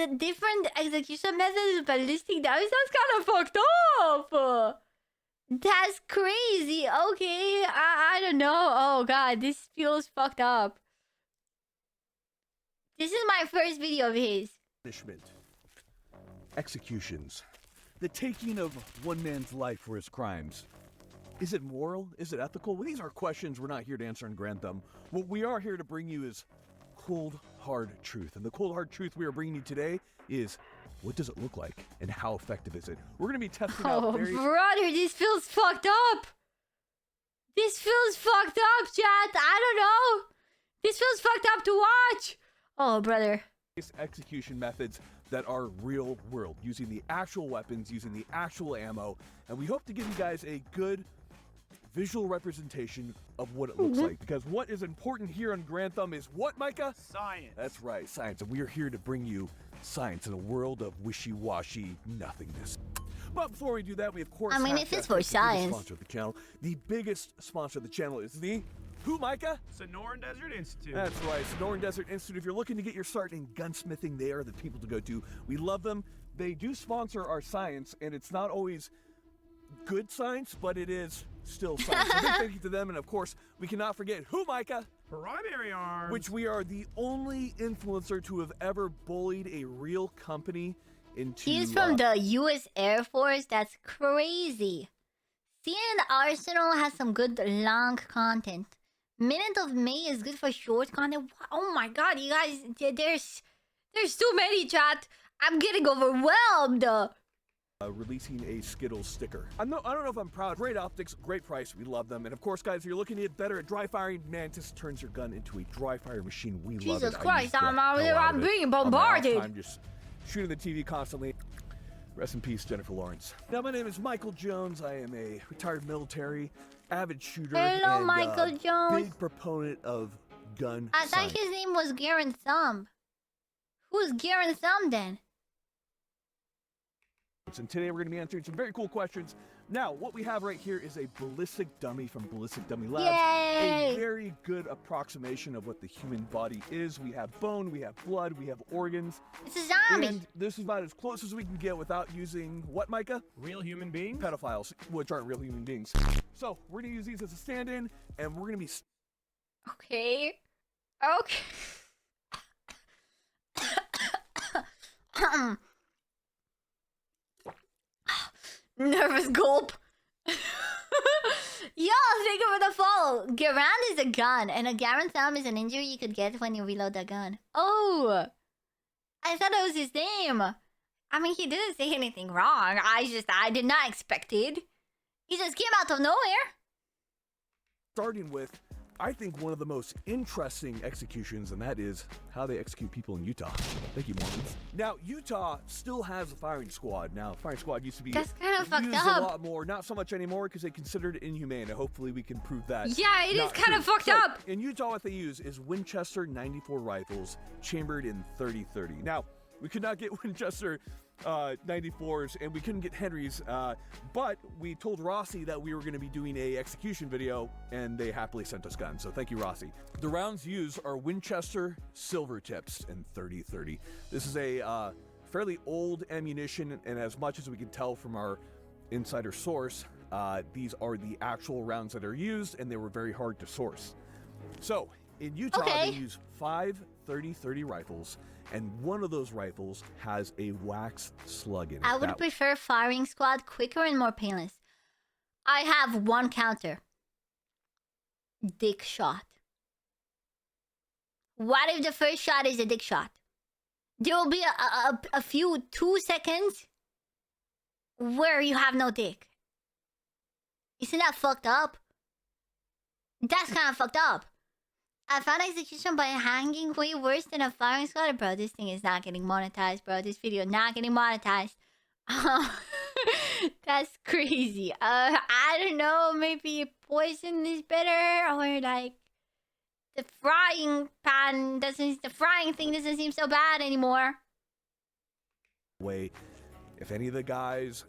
the different execution methods of ballistic damage, that's kind of fucked up. That's crazy. Okay, I don't know. Oh god, this feels fucked up. This is my first video of his. Punishment. Executions. The taking of one man's life for his crimes. Is it moral? Is it ethical? Well, these are questions we're not here to answer in Grand Thumb. What we are here to bring you is cold, hard truth. And the cold, hard truth we are bringing you today is, what does it look like and how effective is it? We're going to be testing out various... brother, this feels fucked up. This feels fucked up, chat. I don't know. This feels fucked up to watch. Oh, brother. Execution methods that are real world, using the actual weapons, using the actual ammo. And we hope to give you guys a good visual representation of what it looks like. Because what is important here on Grand Thumb is what, Micah? Science. That's right, science. And we are here to bring you science in a world of wishy-washy nothingness. But before we do that, we of course if it's for science. Sponsor of the channel. The biggest sponsor of the channel is the who, Micah? Sonoran Desert Institute. That's right, Sonoran Desert Institute. If you're looking to get your start in gunsmithing, they are the people to go to. We love them. They do sponsor our science, and it's not always good science, but it is still science. So big thank you to them, and of course, we cannot forget who, Micah? Primary Arms. Which we are the only influencer to have ever bullied a real company into... He's from the U.S. Air Force. That's crazy. CNN Arsenal has some good long content. Minute of May is good for short content. Oh my god, you guys, there's too many, chat. I'm getting overwhelmed. Releasing a Skittles sticker. I don't know if I'm proud. Great optics, great price. We love them. And of course, guys, if you're looking to get better at dry firing, Mantis turns your gun into a dry fire machine. We love it. Jesus Christ, I'm being bombarded. I'm just shooting the TV constantly. Rest in peace, Jennifer Lawrence. Now, my name is Michael Jones. I am a retired military, avid shooter, Hello, and Michael Jones. big proponent of gun I thought science. his name was Garand Thumb. Who's Garand Thumb then? And today we're going to be answering some very cool questions. Now, what we have right here is a ballistic dummy from Ballistic Dummy Labs. Yay! A very good approximation of what the human body is. We have bone, we have blood, we have organs. It's a zombie. And this is about as close as we can get without using what, Micah? Real human beings? Pedophiles, which aren't real human beings. So, we're going to use these as a stand-in, and we're going to be... Okay. Nervous gulp. Yo, thank you for the follow. Garand is a gun, and a Garand Thumb is an injury you could get when you reload the gun. Oh, I thought that was his name. I mean, he didn't say anything wrong. I did not expect it. He just came out of nowhere. Starting with, I think, one of the most interesting executions, and that is how they execute people in Utah. Thank you, Mormons. Now, Utah still has a firing squad. Now, firing squad used to be That's kind of fucked used up. a lot more. Not so much anymore because they considered it inhumane, and hopefully we can prove that. Yeah, it is kind of fucked up. In Utah, what they use is Winchester 94 rifles chambered in 30-30. Now, we could not get Winchester 94s, and we couldn't get Henry's, but we told Rossi that we were going to be doing a execution video, and they happily sent us guns, so thank you, Rossi. The rounds used are Winchester silver tips in 30-30. This is a fairly old ammunition, and as much as we can tell from our insider source, these are the actual rounds that are used, and they were very hard to source. So, in Utah, they use 5 30-30 rifles, and one of those rifles has a wax slug in it. I would prefer firing squad, quicker and more painless. I have one counter. Dick shot. What if the first shot is a dick shot? There will be a few 2 seconds where you have no dick. Isn't that fucked up? That's kind of fucked up. I found execution by hanging way worse than a firing squad. Bro, this thing is not getting monetized, bro. This video not getting monetized. That's crazy. I don't know. Maybe poison is better, or like the frying thing doesn't seem so bad anymore. Way, if any of the guys,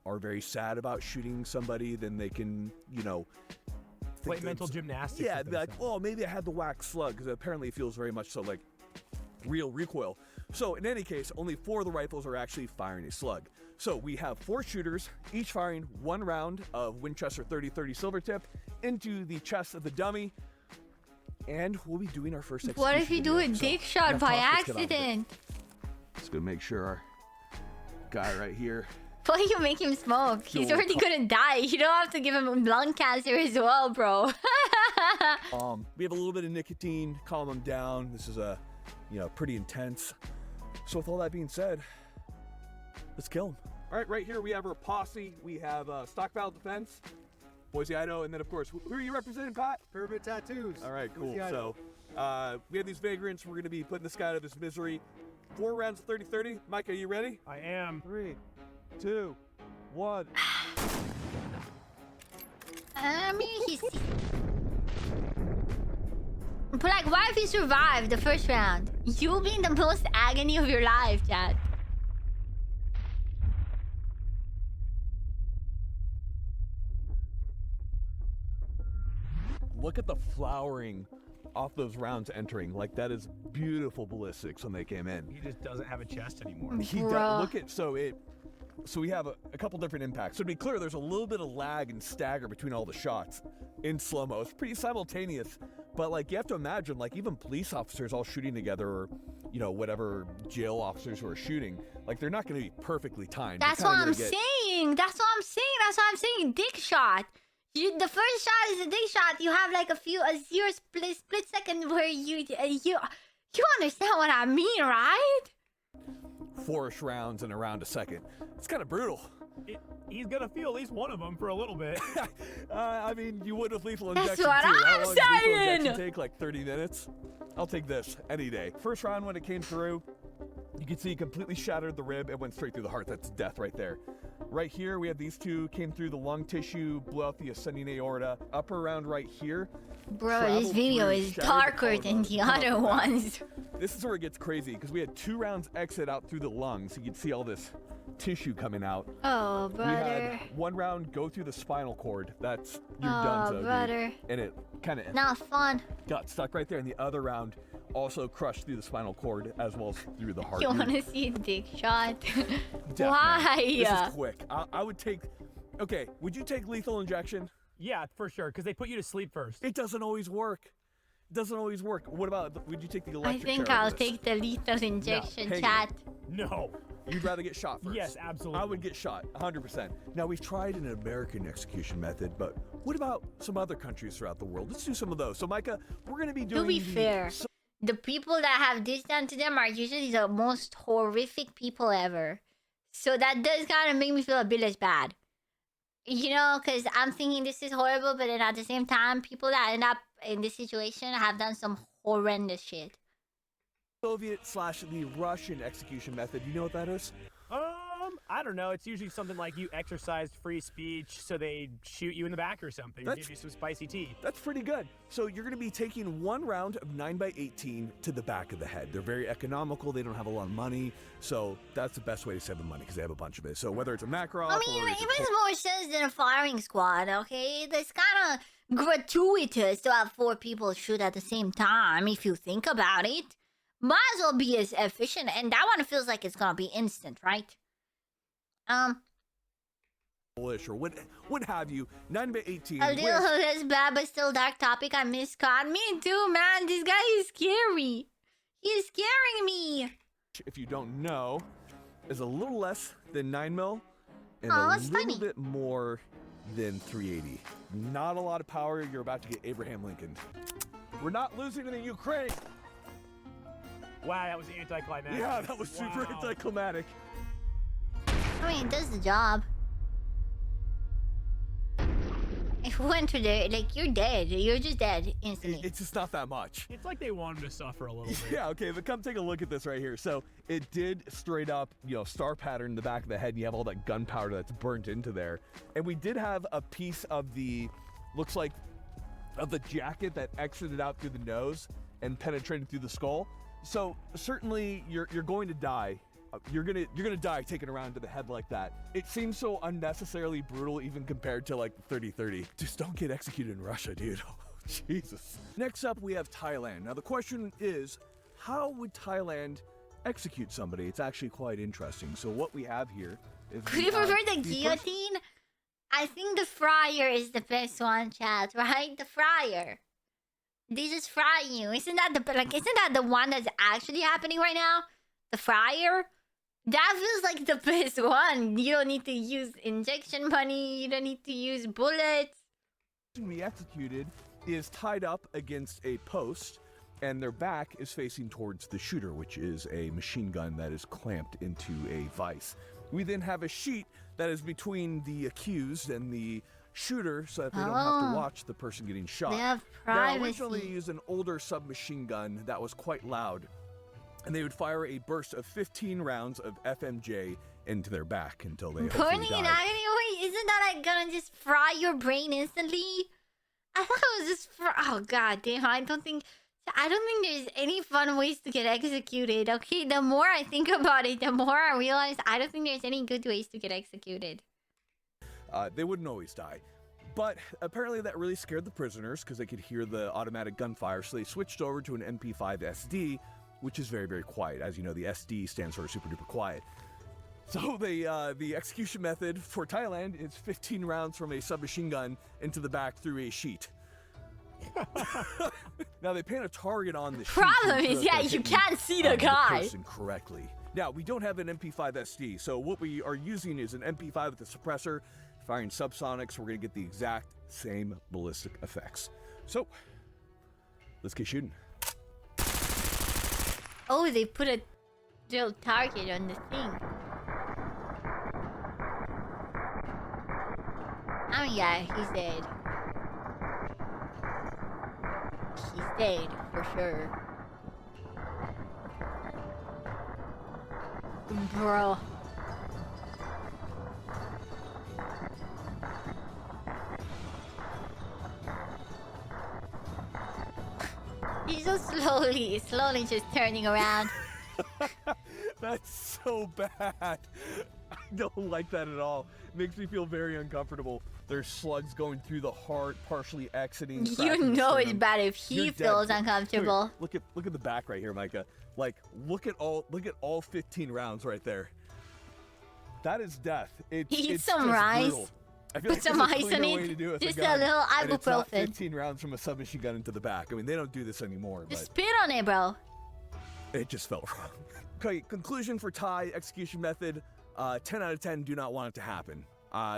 are very sad about shooting somebody, then they can, play mental gymnastics. Yeah, be like, oh, maybe I had the wax slug, because apparently it feels very much so like real recoil. So in any case, only 4 of the rifles are actually firing a slug. So we have 4 shooters, each firing 1 round of Winchester 30-30 Silvertip into the chest of the dummy. And we'll be doing our first execution. What if you do a dick shot by accident? Just gonna make sure our guy right here. Why you make him smoke? He's already gonna die. You don't have to give him lung cancer as well, bro. We have a little bit of nicotine, calm him down. This is pretty intense. So with all that being said, let's kill him. All right, right here we have our posse. We have Stockpile Defense, Boise, Idaho, and then of course, who are you representing, Pat? Pyramid Tattoos. All right, cool. So we have these vagrants. We're gonna be putting this guy out of his misery. 4 rounds of 30-30. Mike, are you ready? I am. 3, 2, 1. I mean, he's... But like, what if he survived the first round? You'll be in the most agony of your life, Chad. Look at the flowering off those rounds entering. Like, that is beautiful ballistics when they came in. He just doesn't have a chest anymore. He does. Look at so we have a couple different impacts. So to be clear, there's a little bit of lag and stagger between all the shots in slow-mo. It's pretty simultaneous, but like you have to imagine, like even police officers all shooting together, or whatever jail officers who are shooting, like they're not going to be perfectly timed. That's what I'm saying. That's what I'm saying. Dick shot. The first shot is a dick shot. You have like a 0 split second where you understand what I mean, right? 4-ish rounds in around a second. It's kind of brutal. He's gonna feel at least one of them for a little bit. I mean, you would with lethal That's injection what too. I'm How long does lethal saying! injection take? Like 30 minutes? I'll take this any day. First round when it came through, you can see it completely shattered the rib and went straight through the heart. That's death right there. Right here, we have these two, came through the lung tissue, blew out the ascending aorta. Upper round right here. Bro, this video is darker than the other ones. This is where it gets crazy, because we had 2 rounds exit out through the lungs. You can see all this tissue coming out. Oh, brother. We had 1 round go through the spinal cord. That's your donezo, brother. dude. And it kind of Not fun. got stuck right there. And the other round also crushed through the spinal cord as well as through the heart. You want to see a dick shot? Death, Why? Man. This is quick. I would take... Okay, would you take lethal injection? Yeah, for sure, because they put you to sleep first. It doesn't always work. It doesn't always work. What about... Would you take the electric I think chair I'll over this? take the lethal injection, hang chat. No. You'd rather get shot first? Yes, absolutely. I would get shot, 100%. Now, we've tried an American execution method, but what about some other countries throughout the world? Let's do some of those. So, Micah, we're going to be doing... To be fair, the people that have this done to them are usually the most horrific people ever. So that does kind of make me feel a bit less bad. Because I'm thinking this is horrible, but then at the same time, people that end up in this situation have done some horrendous shit. Soviet/the Russian execution method. You know what that is? I don't know. It's usually something like you exercised free speech, so they shoot you in the back or something, or give you some spicy tea. That's pretty good. So you're going to be taking 1 round of 9x18 to the back of the head. They're very economical. They don't have a lot of money, so that's the best way to save the money because they have a bunch of it. So whether it's a Makarov, I mean, it makes more sense than a firing squad. Okay, it's kind of gratuitous to have 4 people shoot at the same time. If you think about it, might as well be as efficient. And that one feels like it's gonna be instant, right? or what have you. 9x18. A little less bad, but still dark topic. I miss Clyde. Me too, man. This guy is scary. He's scaring me. If you don't know, is a little less than 9mm and Oh, a that's little funny. bit more than 380. Not a lot of power. You're about to get Abraham Lincoln. We're not losing to the Ukraine. Wow, that was anticlimactic. Yeah, that was super Wow. anticlimactic. I mean, it does the job. If we went to there, like, you're dead. You're just dead instantly. It's just not that much. It's like they wanted to suffer a little bit. Yeah, okay, but come take a look at this right here. So it did straight up, star pattern in the back of the head, and you have all that gunpowder that's burnt into there. And we did have a piece of the, looks like, of the jacket that exited out through the nose and penetrated through the skull. So certainly you're going to die. You're gonna die taking around to the head like that. It seems so unnecessarily brutal, even compared to like the 30-30. Just don't get executed in Russia, dude. Oh, Jesus. Next up, we have Thailand. Now the question is, how would Thailand execute somebody. It's actually quite interesting. So what we have here is... Could you prefer the guillotine? I think the fryer is the best one, chat, right? The fryer. They just fry you. Isn't that the one that's actually happening right now? The fryer? That feels like the best one. You don't need to use injection money. You don't need to use bullets. ...we executed is tied up against a post, and their back is facing towards the shooter, which is a machine gun that is clamped into a vise. We then have a sheet that is between the accused and the shooter so that they don't have to watch the person getting shot. They have privacy. Now, originally they used an older submachine gun that was quite loud, and they would fire a burst of 15 rounds of FMJ into their back until they hopefully Burning in died. agony? Wait, isn't that like gonna just fry your brain instantly? I thought it was just oh god damn, I don't think there's any fun ways to get executed. Okay, the more I think about it, the more I realize I don't think there's any good ways to get executed. They wouldn't always die. But apparently that really scared the prisoners because they could hear the automatic gunfire, so they switched over to an MP5 SD, which is very, very quiet. As you know, the SD stands for super duper quiet. So the execution method for Thailand is 15 rounds from a submachine gun into the back through a sheet. Now they paint a target on the sheet. Problem is, yeah, you can't see the guy. Person correctly. Now we don't have an MP5 SD, so what we are using is an MP5 with a suppressor, firing subsonics. We're gonna get the exact same ballistic effects. So let's get shooting. Oh, they put a little target on the thing. I mean, yeah, he's dead. He's dead, for sure. Bro. He's so slowly just turning around. That's so bad. I don't like that at all. Makes me feel very uncomfortable. There's slugs going through the heart, partially exiting. You know it's bad if he feels uncomfortable. Look at the back right here, Micah. Like look at all 15 rounds right there. That is death. Eat some rice. Put some ice on it. Just a little ibuprofen. It's not 15 rounds from a submachine gun into the back. I mean, they don't do this anymore. Just spit on it, bro. It just felt wrong. Okay, conclusion for Thai execution method. 10 out of 10 do not want it to happen.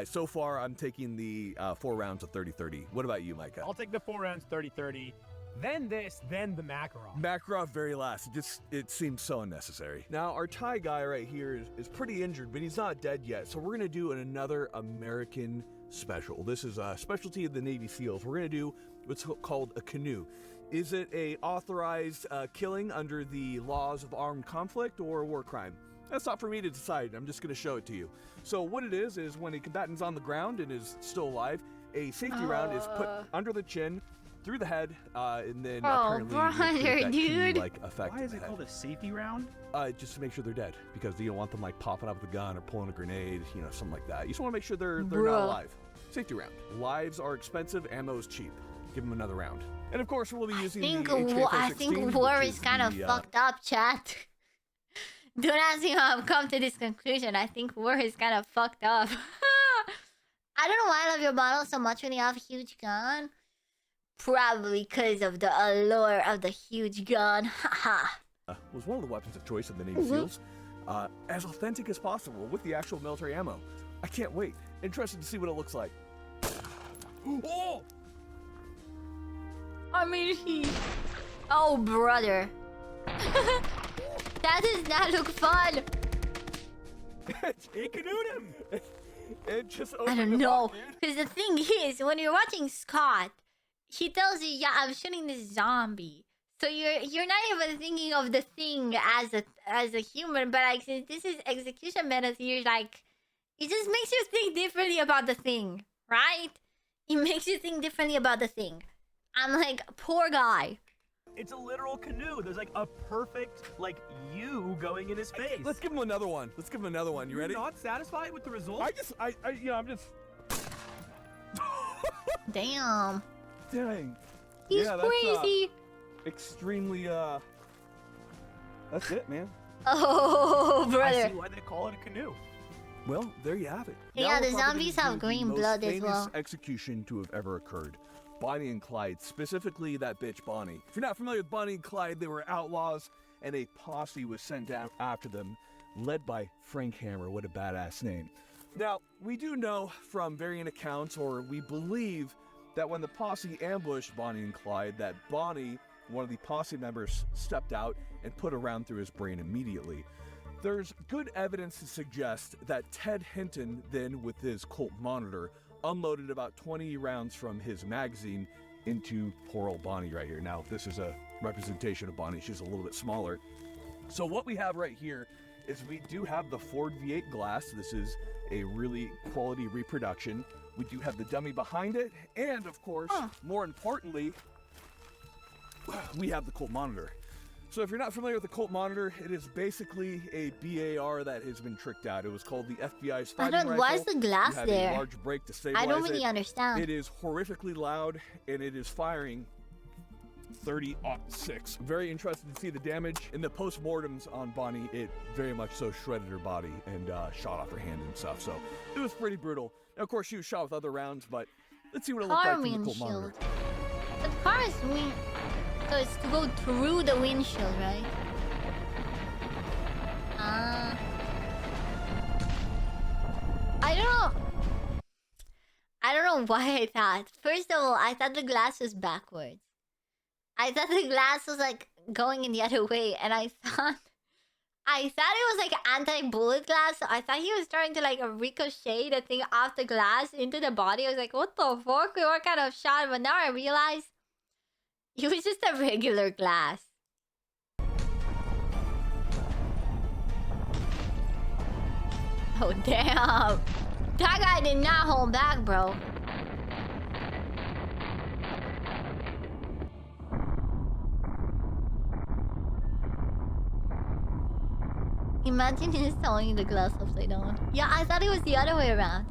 So far, I'm taking the 4 rounds of 30-30. What about you, Micah? I'll take the 4 rounds 30-30. Then this, then the Makarov. Makarov very last. It seems so unnecessary. Now, our Thai guy right here is pretty injured, but he's not dead yet. So we're going to do another American special. This is a specialty of the Navy SEALs. We're going to do what's called a canoe. Is it a authorized killing under the laws of armed conflict or a war crime? That's not for me to decide. I'm just going to show it to you. So what it is when a combatant's on the ground and is still alive, a safety round is put under the chin, through the head, and then apparently brother, dude. Like effect. Why is it called a safety round? Just to make sure they're dead, because you don't want them like popping up with a gun or pulling a grenade, you know, something like that. You just want to make sure they're not alive. Safety round. Lives are expensive, ammo is cheap. Give them another round. And of course, we'll be using I think war is kind of fucked up, chat. Don't ask me how I've come to this conclusion. I think war is kind of fucked up. I don't know why I love your model so much when you have a huge gun. Probably because of the allure of the huge gun. Haha. Was one of the weapons of choice of the Navy SEALs. As authentic as possible with the actual military ammo. I can't wait. Interested to see what it looks like. Oh! I mean, oh, brother. That does not look fun. He canoed him. It just I don't know. Because the thing is, when you're watching Scott, he tells you, yeah, I'm shooting this zombie. So you're not even thinking of the thing as a human, but like since this is execution method, you're like, it just makes you think differently about the thing, right? It makes you think differently about the thing. I'm like, poor guy. It's a literal canoe. There's like a perfect like U going in his face. Let's give him another one. You ready? You're not satisfied with the result? I'm just. Damn. Dang. He's crazy. Extremely, that's it, man. Oh, I brother. see why they call it a canoe. Well, there you have it. Yeah, Now the we're probably zombies gonna have do green the blood most as famous well. execution to have ever occurred. Bonnie and Clyde, specifically that bitch Bonnie. If you're not familiar with Bonnie and Clyde, they were outlaws, and a posse was sent down after them, led by Frank Hammer. What a badass name. Now, we do know from varying accounts, or we believe, that when the posse ambushed Bonnie and Clyde, that Bonnie, one of the posse members, stepped out and put a round through his brain immediately. There's good evidence to suggest that Ted Hinton, then with his Colt monitor, unloaded about 20 rounds from his magazine into poor old Bonnie right here. Now, this is a representation of Bonnie. She's a little bit smaller. So what we have right here is we do have the Ford V8 glass. This is a really quality reproduction. We do have the dummy behind it. And of course, more importantly, we have the Colt monitor. So if you're not familiar with the Colt monitor, it is basically a BAR that has been tricked out. It was called the FBI's I fighting don't. rifle. Why is the glass You have there? a large break to stabilize I don't really it. understand. It is horrifically loud, and it is firing 30-06. Very interested to see the damage. In the post-mortems on Bonnie, it very much so shredded her body and shot off her hand and stuff. So it was pretty brutal. Now, of course, she was shot with other rounds, but let's see what it looked Car like from the Colt monitor. windshield. The car is so it's to go through the windshield, right? I don't know. I don't know why I thought. First of all, I thought the glass was backwards. I thought the glass was like going in the other way, and I thought it was like anti-bullet glass. So I thought he was trying to like ricochet the thing off the glass into the body. I was like, what the fuck? What kind of shot? But now I realize it was just a regular glass. Oh damn! That guy did not hold back, bro. Imagine he's throwing the glass upside down. Yeah, I thought it was the other way around.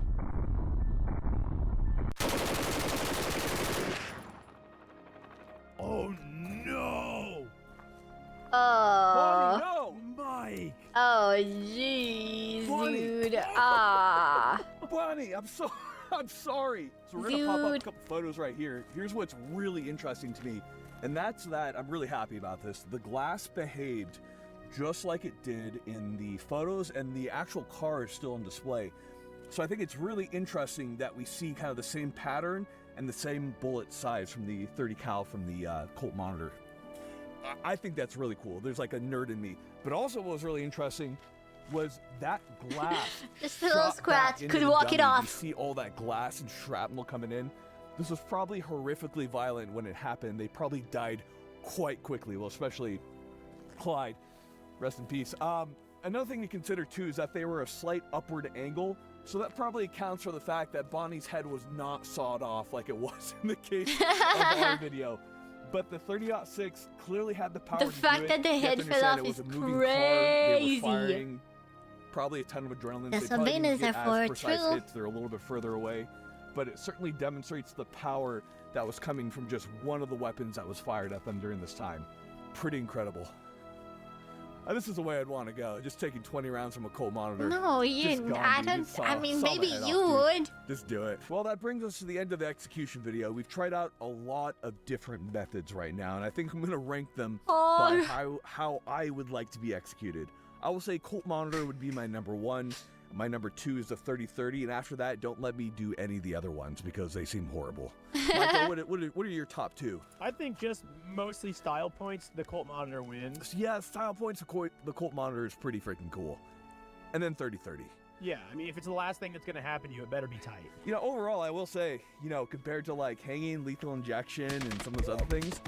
Oh no! Oh. No! Mike! Oh jeez, Bonnie. dude. Ah. Bonnie, I'm sorry. So we're gonna pop up a Dude. couple photos right here. Here's what's really interesting to me, and that's that I'm really happy about this. The glass behaved just like it did in the photos, and the actual car is still on display. So I think it's really interesting that we see kind of the same pattern and the same bullet size from the 30 cal from the Colt monitor. I think that's really cool. There's like a nerd in me. But also what was really interesting was that glass Just a little shot back scratch. into Could the walk it dummy. off. You see all that glass and shrapnel coming in. This was probably horrifically violent when it happened. They probably died quite quickly. Well, especially Clyde. Rest in peace. Another thing to consider too is that they were a slight upward angle. So that probably accounts for the fact that Bonnie's head was not sawed off like it was in the case of our video. But the 30-06 clearly had the power The to fact do it. that the You have head to fell understand off it was is a moving car. They crazy. were firing probably a ton of adrenaline. That's They what probably didn't Venus get are for, as precise true. hits. They're a little bit further away. But it certainly demonstrates the power that was coming from just one of the weapons that was fired at them during this time. Pretty incredible. This is the way I'd want to go. Just taking 20 rounds from a Colt monitor. No, Just you. gone, I dude. don't. Just saw- I mean, saw my maybe head you off, dude. would. Just do it. Well, that brings us to the end of the execution video. We've tried out a lot of different methods right now, and I think I'm going to rank them by Oh. how I would like to be executed. I will say Colt monitor would be my number 1. My number 2 is the 30-30, and after that, don't let me do any of the other ones because they seem horrible. Michael, what are your top 2? I think just mostly style points, the Colt monitor wins. Yeah, style points, the Colt monitor is pretty freaking cool. And then 30-30. Yeah, I mean, if it's the last thing that's gonna happen to you, it better be tight. You know, overall, I will say, you know, compared to like hanging, lethal injection, and some of those other things,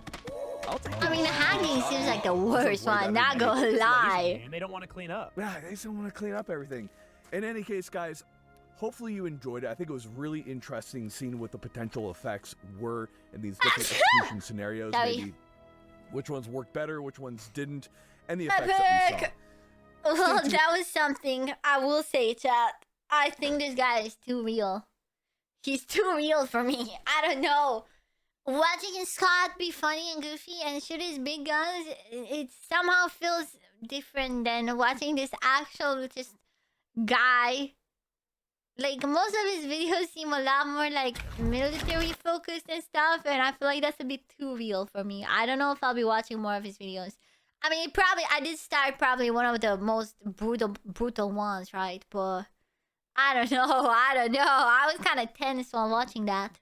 I'll take I mean, the hanging seems like the worst way one. better Not than gonna It's lazy, lie. man. They don't want to clean up. Yeah, they just don't want to clean up everything. In any case, guys, hopefully you enjoyed it. I think it was really interesting seeing what the potential effects were in these different execution scenarios. Sorry. Maybe which ones worked better, which ones didn't, and the effects that we saw. Well, that was something. I will say, chat. I think this guy is too real. He's too real for me. I don't know. Watching Scott be funny and goofy and shoot his big guns, it somehow feels different than watching this actual just guy. Like, most of his videos seem a lot more like military focused and stuff, and I feel like that's a bit too real for me. I don't know if I'll be watching more of his videos. I mean, I did start probably one of the most brutal ones, right? But I don't know. I was kind of tense while watching that.